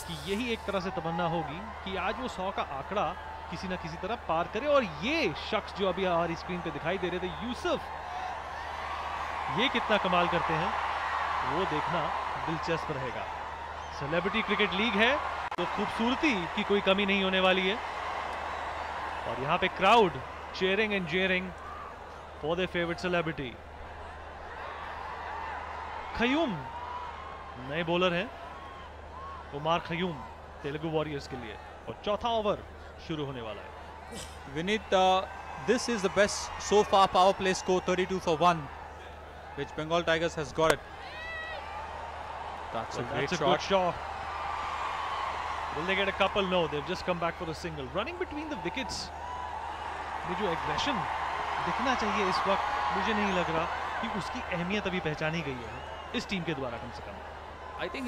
की यही एक तरह से तमन्ना होगी कि आज वो 100 का आंकड़ा किसी ना किसी तरह पार करे। और ये शख्स जो अभी हमारी स्क्रीन पे दिखाई दे रहे थे, यूसुफ, ये कितना कमाल करते हैं वो देखना दिलचस्प रहेगा। सेलिब्रिटी क्रिकेट लीग है तो खूबसूरती की कोई कमी नहीं होने वाली है। और यहाँ पे crowd cheering and jeering for their favorite celebrity. खयूम नए बॉलर हैं, उमर खयूम, तेलुगु वॉरियर्स के लिए। और चौथा ओवर शुरू होने वाला है। Vinit, this is the best so far power play score, 32 for 1, which Bengal Tigers has got it. That's a great shot. Good shot. Will they get a couple? No, they've just come back for a single. Running between the wickets, ये जो aggression दिखना चाहिए इस वक्त, मुझे नहीं लग रहा कि उसकी अहमियत अभी पहचानी गई है इस टीम के द्वारा कम से कम। I think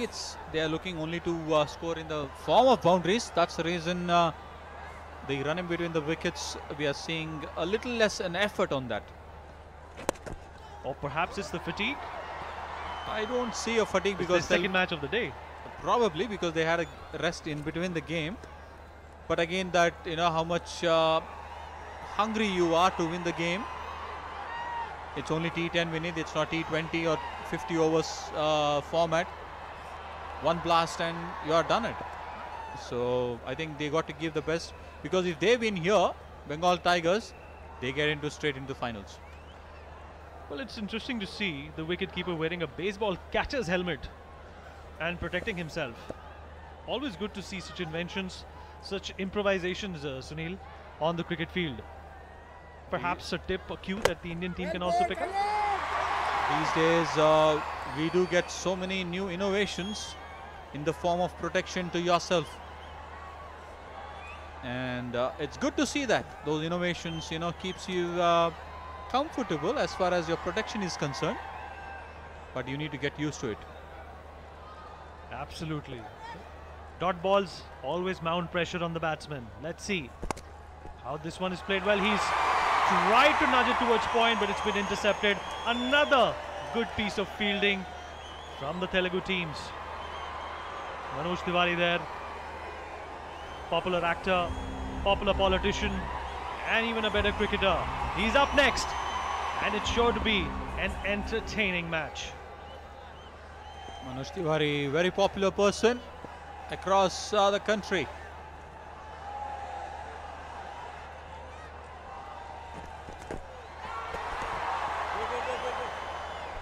they are looking only to score in the form of boundaries. That's the reason the running between the wickets, we are seeing a little less an effort on that. Or perhaps it's the fatigue. I don't see a fatigue because it's the second match of the day. Probably because they had a rest in between the game. But again, that how much hungry you are to win the game. It's only T10 winning. It's not T20 or 50 overs format. One blast and you are done it. So I think they got to give the best, because if they win here, Bengal Tigers, they get straight into finals. Well, it's interesting to see the wicketkeeper wearing a baseball catcher's helmet and protecting himself. Always good to see such inventions, such improvisations, Sunil, on the cricket field. Perhaps a tip, a cue that the Indian team can also pick up. These days, we do get so many new innovations in the form of protection to yourself. And it's good to see that those innovations, keeps you comfortable as far as your protection is concerned. But you need to get used to it. Absolutely. Dot balls always mount pressure on the batsman. Let's see how this one is played. Well, he's tried to nudge it towards point, but it's been intercepted. Another good piece of fielding from the Telugu teams. Manoj Tiwari there, popular actor, popular politician, and even a better cricketer. He's up next, and it's sure to be an entertaining match. Manoj Tiwari, very popular person across the country.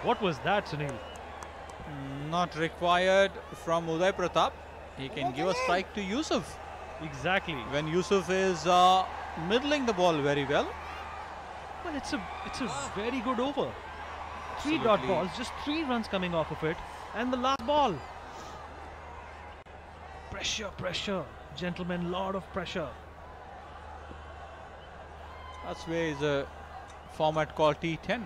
What was that, Sunil? Not required from Uday Pratap. He can give a strike to Yusuf. Exactly. When Yusuf is middling the ball very well. Well, it's a very good over. Three dot balls, just 3 runs coming off of it, and the last ball. Pressure, gentlemen, lot of pressure. That's where is a format called T10.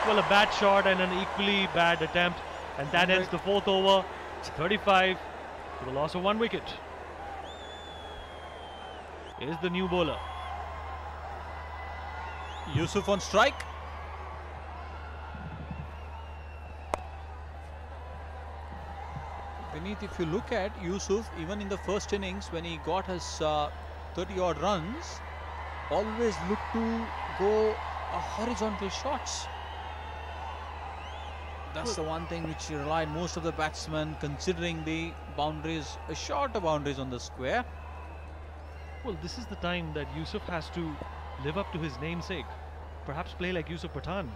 Well, a bad shot and an equally bad attempt, and that ends the 4th over. 35 for the loss of 1 wicket. Is the new bowler. Yusuf on strike. Beneath, if you look at Yusuf, even in the first innings when he got his 30 odd runs, always looked to go horizontal shots. That's the one thing which relied most of the batsmen, considering the boundaries, shorter boundaries on the square. Well, this is the time that Yusuf has to live up to his namesake. Perhaps play like Yusuf Pathan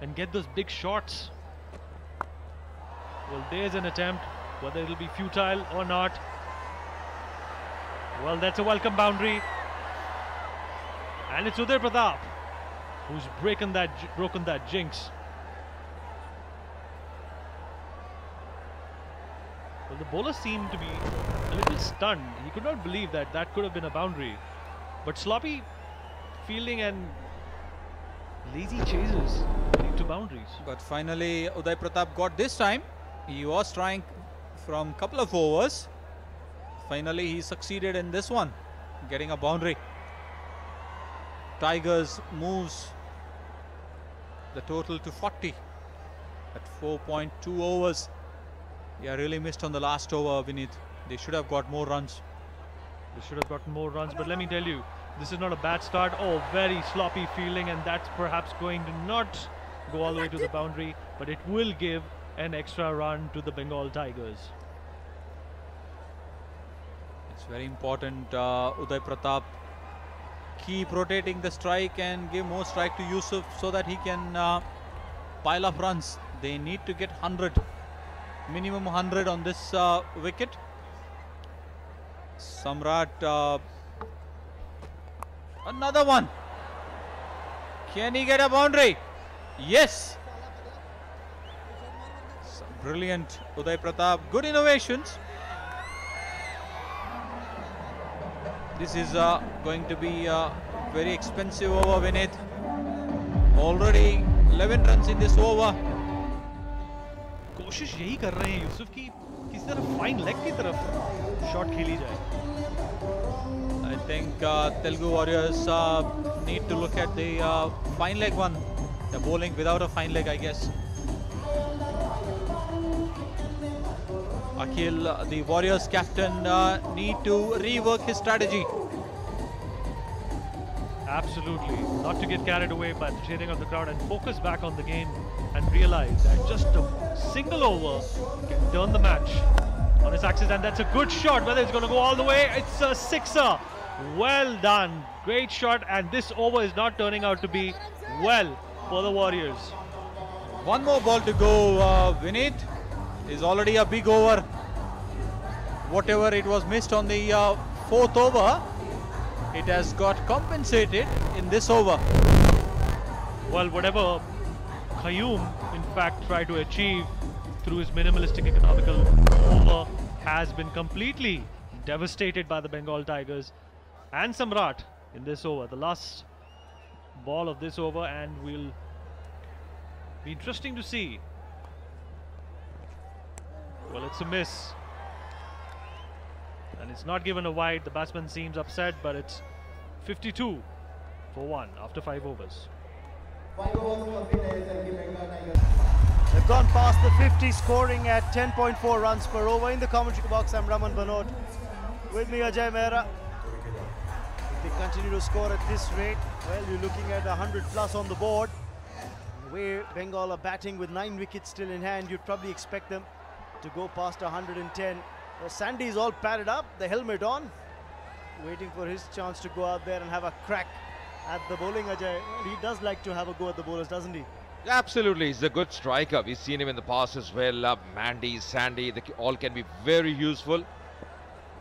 and get those big shots. Well, there's an attempt, whether it'll be futile or not. Well, that's a welcome boundary. And it's Uday Pratap who's broken that jinx. Well, the bowler seemed to be a little stunned. He could not believe that could have been a boundary. But sloppy fielding and lazy chases lead to boundaries. But finally, Uday Pratap got this time. He was trying from a couple of overs. Finally, he succeeded in this one, getting a boundary. Tigers moves the total to 40 at 4.2 overs. Yeah, really missed on the last over, Vineet. They should have got more runs. They should have gotten more runs, but let me tell you, this is not a bad start. Oh, very sloppy fielding, and that's perhaps going to not go all the way to the boundary, but it will give an extra run to the Bengal Tigers. It's very important, Uday Pratap, keep rotating the strike and give more strike to Yusuf so that he can pile up runs. They need to get 100, minimum 100 on this wicket. Samrat, another one. Can he get a boundary? Yes. Brilliant, Uday Pratap. Good innovations. This is going to be a very expensive over, Vineet. Already 11 runs in this over. कोशिश यही कर रहे हैं यूसुफ की किसी तरह fine leg की तरफ शॉट खेली जाए. I think Telugu Warriors need to look at the fine leg one. They're bowling without a fine leg, I guess. Akhil, the Warriors captain, need to rework his strategy. Absolutely, not to get carried away by the cheering of the crowd and focus back on the game and realize that just a single over can turn the match on its axis, and that's a good shot. Whether it's going to go all the way, it's a sixer. Well done, great shot, and this over is not turning out to be well for the Warriors. One more ball to go, Vineet. Is already a big over. Whatever it was missed on the fourth over, it has got compensated in this over. Well, whatever Qayyum in fact tried to achieve through his minimalistic economical over has been completely devastated by the Bengal Tigers and Samrat in this over, the last ball of this over, and will be interesting to see. Well, it's a miss, and it's not given a wide. The batsman seems upset, but it's 52 for 1 after 5 overs. They've gone past the 50, scoring at 10.4 runs per over. In the commentary box, I'm Raman Banod. With me, Ajay Mehra. If they continue to score at this rate, well, you're looking at 100 plus on the board. The way Bengal are batting with 9 wickets still in hand, you'd probably expect them to go past 110. Sandy is all padded up, the helmet on, waiting for his chance to go out there and have a crack at the bowling. Ajay, he does like to have a go at the bowlers, doesn't he? Absolutely, he's a good striker. We've seen him in the past as well. Mandy, Sandy, all can be very useful.